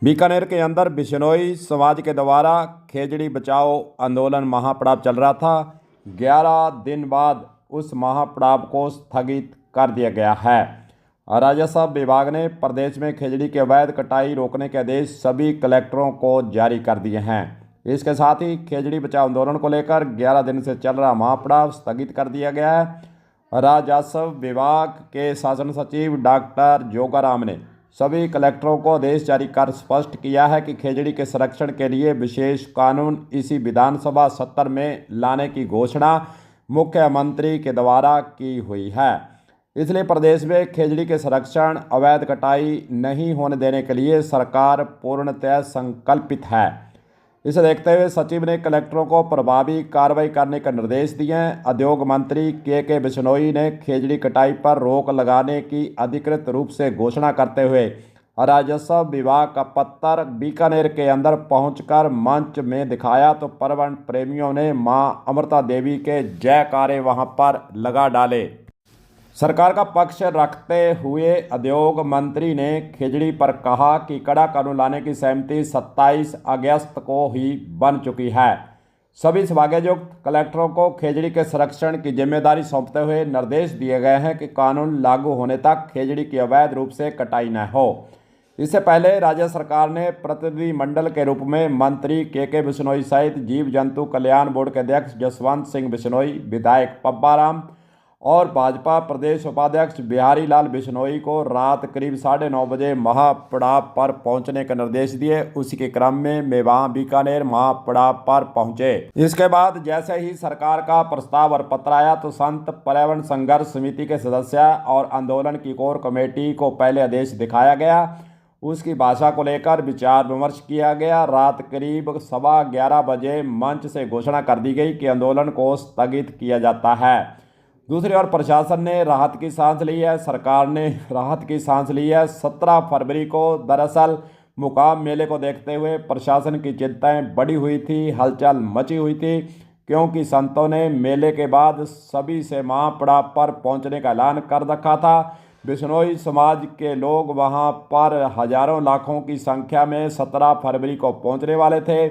बीकानेर के अंदर बिश्नोई समाज के द्वारा खेजड़ी बचाओ आंदोलन महापड़ाव चल रहा था। 11 दिन बाद उस महापड़ाव को स्थगित कर दिया गया है। राजस्व विभाग ने प्रदेश में खेजड़ी की अवैध कटाई रोकने के आदेश सभी कलेक्टरों को जारी कर दिए हैं। इसके साथ ही खेजड़ी बचाओ आंदोलन को लेकर 11 दिन से चल रहा महापड़ाव स्थगित कर दिया गया है। राजस्व विभाग के शासन सचिव डॉक्टर जोगाराम ने सभी कलेक्टरों को आदेश जारी कर स्पष्ट किया है कि खेजड़ी के संरक्षण के लिए विशेष कानून इसी विधानसभा सत्र में लाने की घोषणा मुख्यमंत्री के द्वारा की हुई है। इसलिए प्रदेश में खेजड़ी के संरक्षण, अवैध कटाई नहीं होने देने के लिए सरकार पूर्णतः संकल्पित है। इसे देखते हुए सचिव ने कलेक्टरों को प्रभावी कार्रवाई करने के निर्देश दिए हैं। उद्योग मंत्री के बिश्नोई ने खेजड़ी कटाई पर रोक लगाने की अधिकृत रूप से घोषणा करते हुए राजस्व विभाग का पत्र बीकानेर के अंदर पहुंचकर मंच में दिखाया तो पर्वत प्रेमियों ने मां अमृता देवी के जयकारे वहां पर लगा डाले। सरकार का पक्ष रखते हुए उद्योग मंत्री ने खेजड़ी पर कहा कि कड़ा कानून लाने की सहमति 27 अगस्त को ही बन चुकी है। सभी विभागायुक्त कलेक्टरों को खेजड़ी के संरक्षण की जिम्मेदारी सौंपते हुए निर्देश दिए गए हैं कि कानून लागू होने तक खेजड़ी की अवैध रूप से कटाई न हो। इससे पहले राज्य सरकार ने प्रतिनिधिमंडल के रूप में मंत्री के बिश्नोई सहित जीव जंतु कल्याण बोर्ड के अध्यक्ष जसवंत सिंह बिश्नोई, विधायक पब्बा राम और भाजपा प्रदेश उपाध्यक्ष बिहारी लाल बिश्नोई को रात करीब 9:30 बजे महापड़ाव पर पहुंचने के निर्देश दिए। उसी के क्रम में वे वहां बीकानेर महापड़ाव पर पहुंचे। इसके बाद जैसे ही सरकार का प्रस्ताव और पत्र आया तो संत पर्यावरण संघर्ष समिति के सदस्य और आंदोलन की कोर कमेटी को पहले आदेश दिखाया गया। उसकी भाषा को लेकर विचार विमर्श किया गया। रात करीब 11:15 बजे मंच से घोषणा कर दी गई कि आंदोलन को स्थगित किया जाता है। दूसरी ओर प्रशासन ने राहत की सांस ली है। सरकार ने राहत की सांस ली है। 17 फरवरी को दरअसल मुकाम मेले को देखते हुए प्रशासन की चिंताएं बढ़ी हुई थी, हलचल मची हुई थी, क्योंकि संतों ने मेले के बाद सभी से महापड़ाव पर पहुंचने का ऐलान कर रखा था। बिश्नोई समाज के लोग वहां पर हजारों लाखों की संख्या में 17 फरवरी को पहुंचने वाले थे।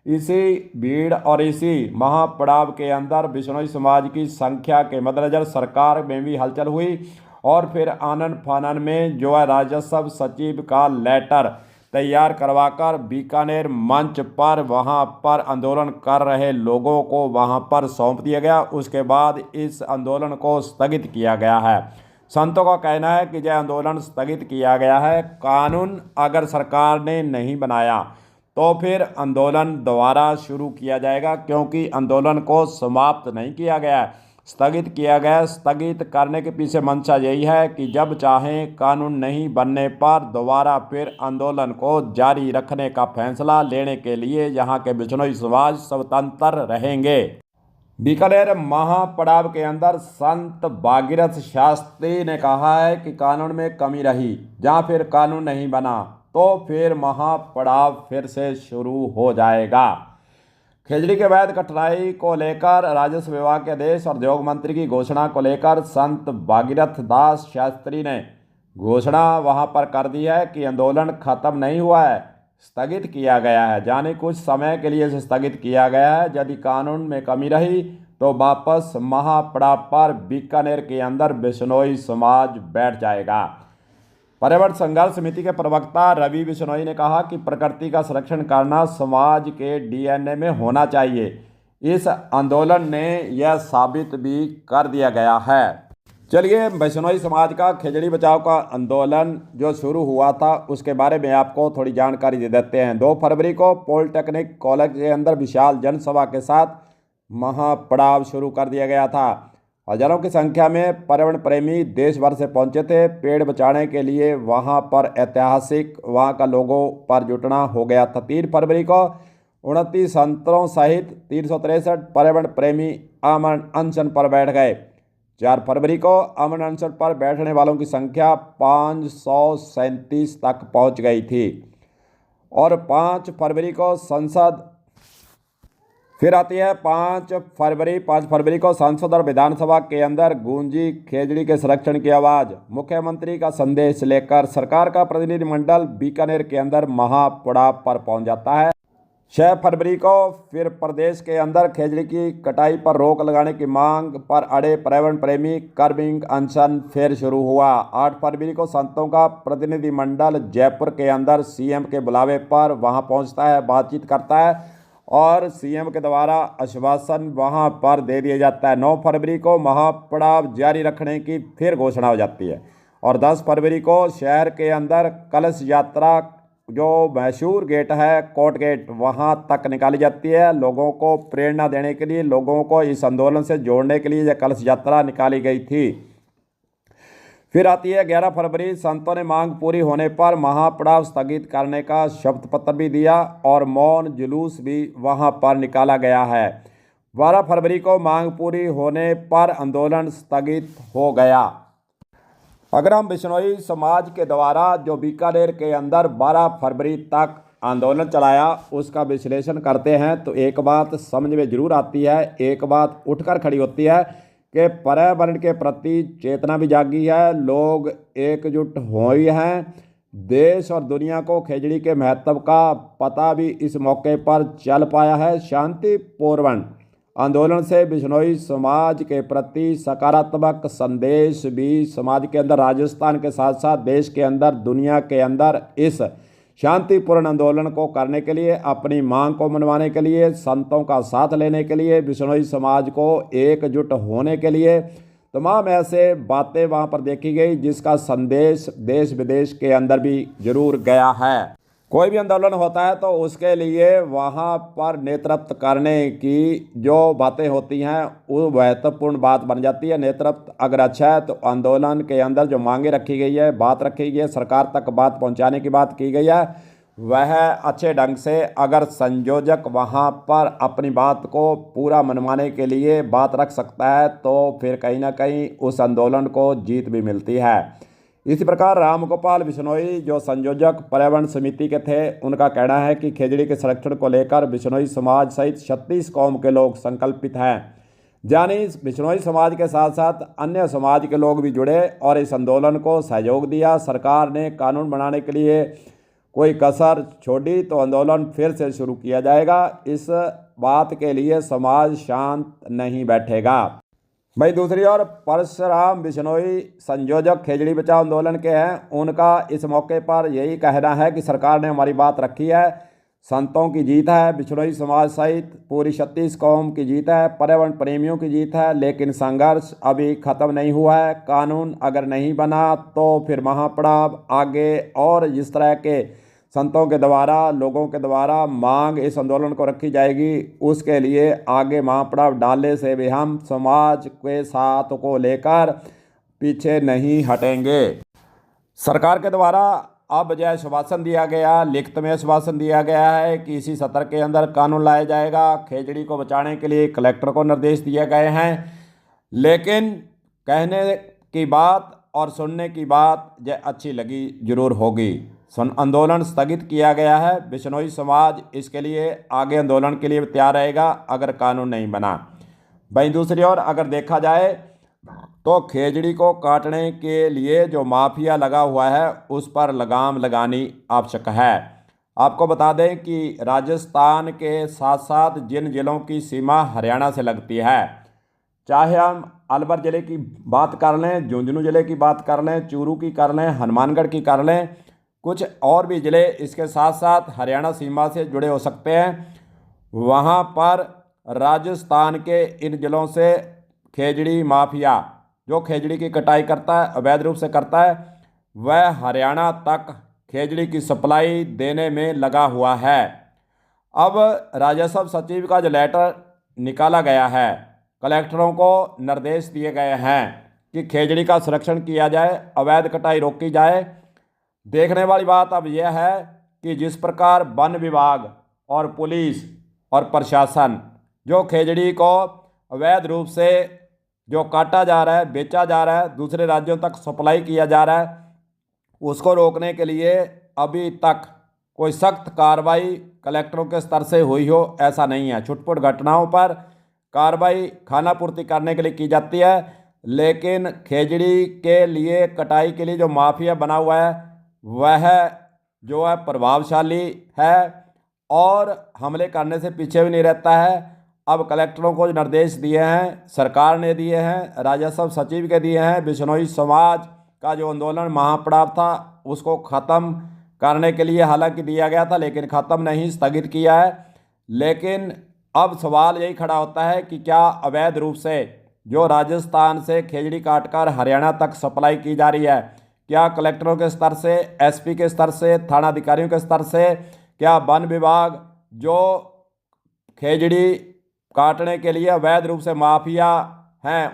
इसी भीड़ और इसी महापड़ाव के अंदर बिश्नोई समाज की संख्या के मद्देनजर सरकार में भी हलचल हुई और फिर आनन फानन में जो है राजस्व सचिव का लेटर तैयार करवाकर बीकानेर मंच पर वहां पर आंदोलन कर रहे लोगों को वहां पर सौंप दिया गया। उसके बाद इस आंदोलन को स्थगित किया गया है। संतों का कहना है कि यह आंदोलन स्थगित किया गया है। कानून अगर सरकार ने नहीं बनाया तो फिर आंदोलन दोबारा शुरू किया जाएगा, क्योंकि आंदोलन को समाप्त नहीं किया गया, स्थगित किया गया। स्थगित करने के पीछे मंशा यही है कि जब चाहें कानून नहीं बनने पर दोबारा फिर आंदोलन को जारी रखने का फैसला लेने के लिए यहाँ के बिश्नोई समाज स्वतंत्र रहेंगे। बीकानेर महापड़ाव के अंदर संत भागीरथ शास्त्री ने कहा है कि कानून में कमी रही, जहाँ फिर कानून नहीं बना तो फिर महापड़ाव फिर से शुरू हो जाएगा। खेजड़ी के अवैध कटाई को लेकर राजस्व विभाग के आदेश और उद्योग मंत्री की घोषणा को लेकर संत भागीरथ दास शास्त्री ने घोषणा वहां पर कर दी है कि आंदोलन खत्म नहीं हुआ है, स्थगित किया गया है। जाने कुछ समय के लिए स्थगित किया गया है। यदि कानून में कमी रही तो वापस महापड़ाव पर बीकानेर के अंदर बिश्नोई समाज बैठ जाएगा। पर्यावरण संघर्ष समिति के प्रवक्ता रवि बिश्नोई ने कहा कि प्रकृति का संरक्षण करना समाज के डीएनए में होना चाहिए। इस आंदोलन ने यह साबित भी कर दिया गया है। चलिए, बिश्नोई समाज का खेजड़ी बचाओ का आंदोलन जो शुरू हुआ था उसके बारे में आपको थोड़ी जानकारी दे देते हैं। 2 फरवरी को पॉलिटेक्निक कॉलेज के अंदर विशाल जनसभा के साथ महापड़ाव शुरू कर दिया गया था। हजारों की संख्या में पर्यावरण प्रेमी देश भर से पहुंचे थे। पेड़ बचाने के लिए वहां पर ऐतिहासिक वहां का लोगों पर जुटना हो गया था। 3 फरवरी को 29 संतों सहित 363 पर्यावरण प्रेमी अमन अनशन पर बैठ गए। 4 फरवरी को अमन अनशन पर बैठने वालों की संख्या 537 तक पहुंच गई थी और 5 फरवरी को संसद फिर आती है 5 फरवरी को संसद और विधानसभा के अंदर गूंजी खेजड़ी के संरक्षण की आवाज। मुख्यमंत्री का संदेश लेकर सरकार का प्रतिनिधिमंडल बीकानेर के अंदर महापड़ाव पर पहुंच जाता है। 6 फरवरी को फिर प्रदेश के अंदर खेजड़ी की कटाई पर रोक लगाने की मांग पर अड़े पर्यावरण प्रेमी कर्मिंग अनशन फिर शुरू हुआ। 8 फरवरी को संतों का प्रतिनिधिमंडल जयपुर के अंदर सीएम के बुलावे पर वहां पहुंचता है, बातचीत करता है और सीएम के द्वारा आश्वासन वहां पर दे दिया जाता है। 9 फरवरी को महापड़ाव जारी रखने की फिर घोषणा हो जाती है और 10 फरवरी को शहर के अंदर कलश यात्रा, जो मशहूर गेट है कोर्ट गेट, वहां तक निकाली जाती है। लोगों को प्रेरणा देने के लिए, लोगों को इस आंदोलन से जोड़ने के लिए यह कलश यात्रा निकाली गई थी। फिर आती है 11 फरवरी, संतों ने मांग पूरी होने पर महापड़ाव स्थगित करने का शपथ पत्र भी दिया और मौन जुलूस भी वहां पर निकाला गया है। 12 फरवरी को मांग पूरी होने पर आंदोलन स्थगित हो गया। अगर हम बिश्नोई समाज के द्वारा जो बीकानेर के अंदर 12 फरवरी तक आंदोलन चलाया उसका विश्लेषण करते हैं तो एक बात समझ में जरूर आती है, एक बात उठकर खड़ी होती है कि पर्यावरण के प्रति चेतना भी जागी है, लोग एकजुट हुए हैं। देश और दुनिया को खेजड़ी के महत्व का पता भी इस मौके पर चल पाया है। शांतिपूर्ण आंदोलन से बिश्नोई समाज के प्रति सकारात्मक संदेश भी समाज के अंदर, राजस्थान के साथ साथ देश के अंदर, दुनिया के अंदर इस शांतिपूर्ण आंदोलन को करने के लिए, अपनी मांग को मनवाने के लिए, संतों का साथ लेने के लिए, बिश्नोई समाज को एकजुट होने के लिए तमाम ऐसे बातें वहां पर देखी गई जिसका संदेश देश विदेश के अंदर भी जरूर गया है। कोई भी आंदोलन होता है तो उसके लिए वहाँ पर नेतृत्व करने की जो बातें होती हैं वो महत्वपूर्ण बात बन जाती है। नेतृत्व अगर अच्छा है तो आंदोलन के अंदर जो मांगे रखी गई है, बात रखी गई है, सरकार तक बात पहुंचाने की बात की गई है, वह अच्छे ढंग से अगर संयोजक वहाँ पर अपनी बात को पूरा मनवाने के लिए बात रख सकता है तो फिर कहीं ना कहीं उस आंदोलन को जीत भी मिलती है। इसी प्रकार रामगोपाल बिश्नोई जो संयोजक पर्यावरण समिति के थे, उनका कहना है कि खेजड़ी के संरक्षण को लेकर बिश्नोई समाज सहित 36 कौम के लोग संकल्पित हैं। यानी बिश्नोई समाज के साथ साथ अन्य समाज के लोग भी जुड़े और इस आंदोलन को सहयोग दिया। सरकार ने कानून बनाने के लिए कोई कसर छोड़ी तो आंदोलन फिर से शुरू किया जाएगा। इस बात के लिए समाज शांत नहीं बैठेगा। भाई दूसरी ओर परशुराम बिश्नोई संयोजक खेजड़ी बचाओ आंदोलन के हैं, उनका इस मौके पर यही कहना है कि सरकार ने हमारी बात रखी है, संतों की जीत है, बिश्नोई समाज सहित पूरी 36 कौम की जीत है, पर्यावरण प्रेमियों की जीत है, लेकिन संघर्ष अभी ख़त्म नहीं हुआ है। कानून अगर नहीं बना तो फिर महापड़ाव आगे और जिस तरह के संतों के द्वारा, लोगों के द्वारा मांग इस आंदोलन को रखी जाएगी, उसके लिए आगे महापड़ाव डालने से भी हम समाज के साथ को लेकर पीछे नहीं हटेंगे। सरकार के द्वारा अब जो आश्वासन दिया गया, लिखित में आश्वासन दिया गया है कि इसी सत्र के अंदर कानून लाया जाएगा। खेजड़ी को बचाने के लिए कलेक्टर को निर्देश दिए गए हैं, लेकिन कहने की बात और सुनने की बात जो अच्छी लगी जरूर होगी। आंदोलन स्थगित किया गया है। बिश्नोई समाज इसके लिए आगे आंदोलन के लिए तैयार रहेगा अगर कानून नहीं बना। वहीं दूसरी ओर अगर देखा जाए तो खेजड़ी को काटने के लिए जो माफिया लगा हुआ है उस पर लगाम लगानी आवश्यक है। आपको बता दें कि राजस्थान के साथ साथ जिन जिलों की सीमा हरियाणा से लगती है, चाहे हम अलवर ज़िले की बात कर लें, झुंझुनू ज़िले की बात कर लें, चूरू की कर लें, हनुमानगढ़ की कर लें, कुछ और भी ज़िले इसके साथ साथ हरियाणा सीमा से जुड़े हो सकते हैं, वहाँ पर राजस्थान के इन ज़िलों से खेजड़ी माफिया जो खेजड़ी की कटाई करता है, अवैध रूप से करता है, वह हरियाणा तक खेजड़ी की सप्लाई देने में लगा हुआ है। अब राजस्व सचिव का जो लेटर निकाला गया है, कलेक्टरों को निर्देश दिए गए हैं कि खेजड़ी का संरक्षण किया जाए, अवैध कटाई रोकी जाए। देखने वाली बात अब यह है कि जिस प्रकार वन विभाग और पुलिस और प्रशासन जो खेजड़ी को अवैध रूप से जो काटा जा रहा है, बेचा जा रहा है, दूसरे राज्यों तक सप्लाई किया जा रहा है, उसको रोकने के लिए अभी तक कोई सख्त कार्रवाई कलेक्टरों के स्तर से हुई हो, ऐसा नहीं है। छुटपुट घटनाओं पर कार्रवाई खानापूर्ति करने के लिए की जाती है, लेकिन खेजड़ी के लिए कटाई के लिए जो माफिया बना हुआ है वह जो है प्रभावशाली है और हमले करने से पीछे भी नहीं रहता है। अब कलेक्टरों को जो निर्देश दिए हैं, सरकार ने दिए हैं, राजस्व सचिव के दिए हैं, बिश्नोई समाज का जो आंदोलन महापड़ाव था उसको ख़त्म करने के लिए हालांकि दिया गया था, लेकिन ख़त्म नहीं, स्थगित किया है। लेकिन अब सवाल यही खड़ा होता है कि क्या अवैध रूप से जो राजस्थान से खेजड़ी काटकर हरियाणा तक सप्लाई की जा रही है, क्या कलेक्टरों के स्तर से, एसपी के स्तर से, थाना अधिकारियों के स्तर से, क्या वन विभाग जो खेजड़ी काटने के लिए अवैध रूप से माफिया हैं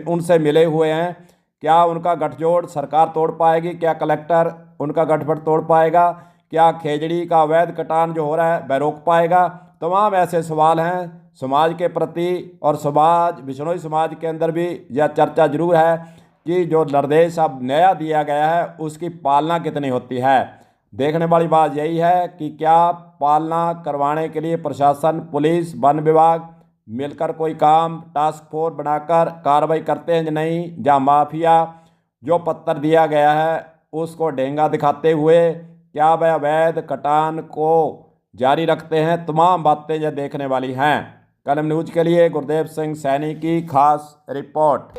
उनसे मिले हुए हैं, क्या उनका गठजोड़ सरकार तोड़ पाएगी? क्या कलेक्टर उनका गठबढ़ तोड़ पाएगा? क्या खेजड़ी का अवैध कटान जो हो रहा है वह रोक पाएगा? तमाम ऐसे सवाल हैं समाज के प्रति, और बिश्नोई समाज के अंदर भी यह चर्चा जरूर है कि जो निर्देश अब नया दिया गया है उसकी पालना कितनी होती है। देखने वाली बात यही है कि क्या पालना करवाने के लिए प्रशासन, पुलिस, वन विभाग मिलकर कोई काम टास्क फोर्स बनाकर कार्रवाई करते हैं या नहीं, जहाँ माफिया जो पत्थर दिया गया है उसको ढेंगा दिखाते हुए क्या वह अवैध कटान को जारी रखते हैं। तमाम बातें यह देखने वाली हैं। कलम न्यूज के लिए गुरदेव सिंह सैनी की खास रिपोर्ट।